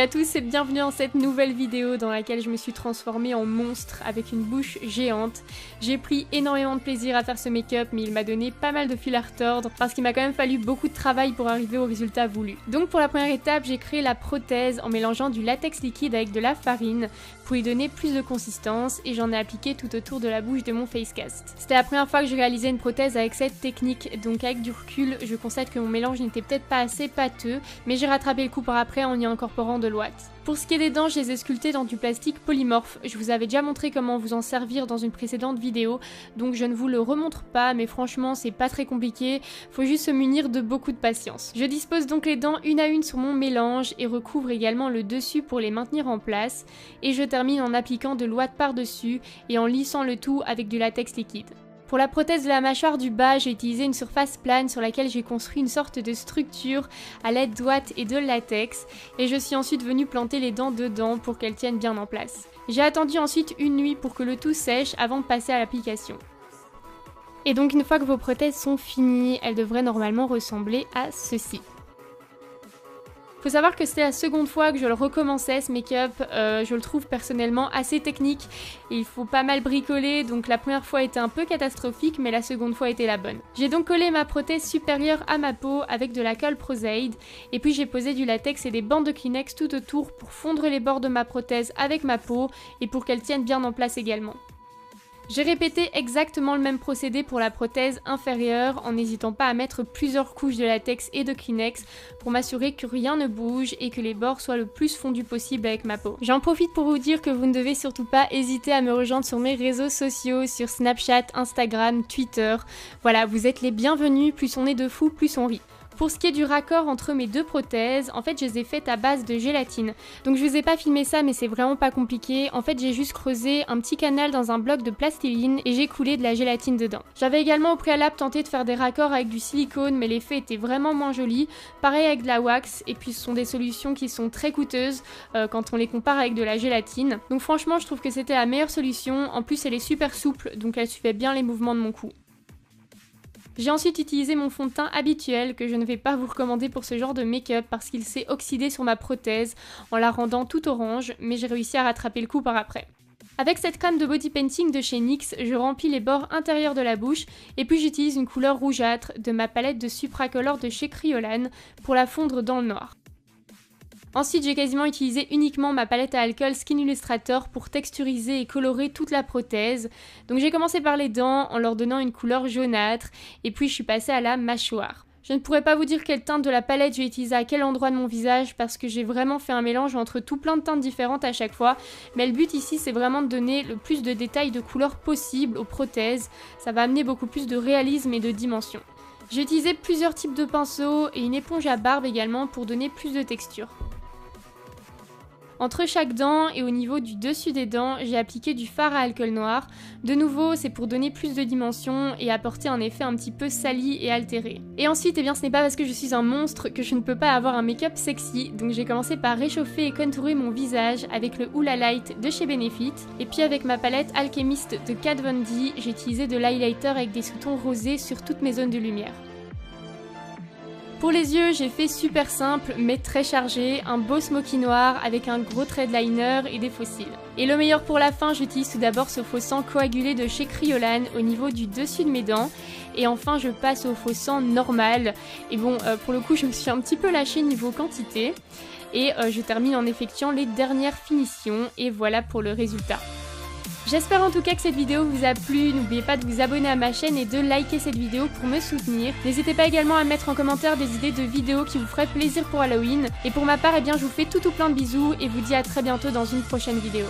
à tous et bienvenue dans cette nouvelle vidéo dans laquelle je me suis transformée en monstre avec une bouche géante. J'ai pris énormément de plaisir à faire ce make-up mais il m'a donné pas mal de fil à retordre parce qu'il m'a quand même fallu beaucoup de travail pour arriver au résultat voulu. Donc pour la première étape, j'ai créé la prothèse en mélangeant du latex liquide avec de la farine pour lui donner plus de consistance et j'en ai appliqué tout autour de la bouche de mon face cast. C'était la première fois que je réalisais une prothèse avec cette technique, donc avec du recul, je constate que mon mélange n'était peut-être pas assez pâteux, mais j'ai rattrapé le coup par après en y incorporant de l'ouate. Pour ce qui est des dents, je les ai sculptées dans du plastique polymorphe. Je vous avais déjà montré comment vous en servir dans une précédente vidéo, donc je ne vous le remontre pas, mais franchement c'est pas très compliqué, faut juste se munir de beaucoup de patience. Je dispose donc les dents une à une sur mon mélange et recouvre également le dessus pour les maintenir en place, et je termine en appliquant de l'ouate par-dessus et en lissant le tout avec du latex liquide. Pour la prothèse de la mâchoire du bas, j'ai utilisé une surface plane sur laquelle j'ai construit une sorte de structure à l'aide d'ouate et de latex et je suis ensuite venue planter les dents dedans pour qu'elles tiennent bien en place. J'ai attendu ensuite une nuit pour que le tout sèche avant de passer à l'application. Et donc une fois que vos prothèses sont finies, elles devraient normalement ressembler à ceci. Faut savoir que c'était la seconde fois que je le recommençais ce make-up, je le trouve personnellement assez technique, et il faut pas mal bricoler, donc la première fois était un peu catastrophique, mais la seconde fois était la bonne. J'ai donc collé ma prothèse supérieure à ma peau avec de la colle Prozaid, et puis j'ai posé du latex et des bandes de Kleenex tout autour pour fondre les bords de ma prothèse avec ma peau, et pour qu'elle tienne bien en place également. J'ai répété exactement le même procédé pour la prothèse inférieure en n'hésitant pas à mettre plusieurs couches de latex et de Kleenex pour m'assurer que rien ne bouge et que les bords soient le plus fondus possible avec ma peau. J'en profite pour vous dire que vous ne devez surtout pas hésiter à me rejoindre sur mes réseaux sociaux, sur Snapchat, Instagram, Twitter. Voilà, vous êtes les bienvenus, plus on est de fous, plus on rit. Pour ce qui est du raccord entre mes deux prothèses, en fait je les ai faites à base de gélatine. Donc je vous ai pas filmé ça mais c'est vraiment pas compliqué. En fait j'ai juste creusé un petit canal dans un bloc de plastiline et j'ai coulé de la gélatine dedans. J'avais également au préalable tenté de faire des raccords avec du silicone mais l'effet était vraiment moins joli. Pareil avec de la wax et puis ce sont des solutions qui sont très coûteuses quand on les compare avec de la gélatine. Donc franchement je trouve que c'était la meilleure solution. En plus elle est super souple donc elle suivait bien les mouvements de mon cou. J'ai ensuite utilisé mon fond de teint habituel que je ne vais pas vous recommander pour ce genre de make-up parce qu'il s'est oxydé sur ma prothèse en la rendant toute orange, mais j'ai réussi à rattraper le coup par après. Avec cette crème de body painting de chez NYX, je remplis les bords intérieurs de la bouche et puis j'utilise une couleur rougeâtre de ma palette de Supracolor de chez Kryolan pour la fondre dans le noir. Ensuite, j'ai quasiment utilisé uniquement ma palette à alcool Skin Illustrator pour texturiser et colorer toute la prothèse. Donc j'ai commencé par les dents en leur donnant une couleur jaunâtre et puis je suis passée à la mâchoire. Je ne pourrais pas vous dire quelle teinte de la palette j'ai utilisé à quel endroit de mon visage parce que j'ai vraiment fait un mélange entre tout plein de teintes différentes à chaque fois. Mais le but ici c'est vraiment de donner le plus de détails de couleurs possible aux prothèses. Ça va amener beaucoup plus de réalisme et de dimension. J'ai utilisé plusieurs types de pinceaux et une éponge à barbe également pour donner plus de texture. Entre chaque dent et au niveau du dessus des dents, j'ai appliqué du fard à alcool noir. De nouveau, c'est pour donner plus de dimension et apporter un effet un petit peu sali et altéré. Et ensuite, ce n'est pas parce que je suis un monstre que je ne peux pas avoir un make-up sexy, donc j'ai commencé par réchauffer et contourer mon visage avec le Hoola Light de chez Benefit. Et puis avec ma palette Alchemist de Kat Von D, j'ai utilisé de l'highlighter avec des sous-tons rosés sur toutes mes zones de lumière. Pour les yeux, j'ai fait super simple mais très chargé, un beau smoky noir avec un gros trait de liner et des faux cils. Et le meilleur pour la fin, j'utilise tout d'abord ce faux sang coagulé de chez Kryolan au niveau du dessus de mes dents. Et enfin, je passe au faux sang normal. Et bon, pour le coup, je me suis un petit peu lâchée niveau quantité. Et je termine en effectuant les dernières finitions. Et voilà pour le résultat. J'espère en tout cas que cette vidéo vous a plu, n'oubliez pas de vous abonner à ma chaîne et de liker cette vidéo pour me soutenir. N'hésitez pas également à mettre en commentaire des idées de vidéos qui vous feraient plaisir pour Halloween. Et pour ma part, je vous fais tout plein de bisous et vous dis à très bientôt dans une prochaine vidéo.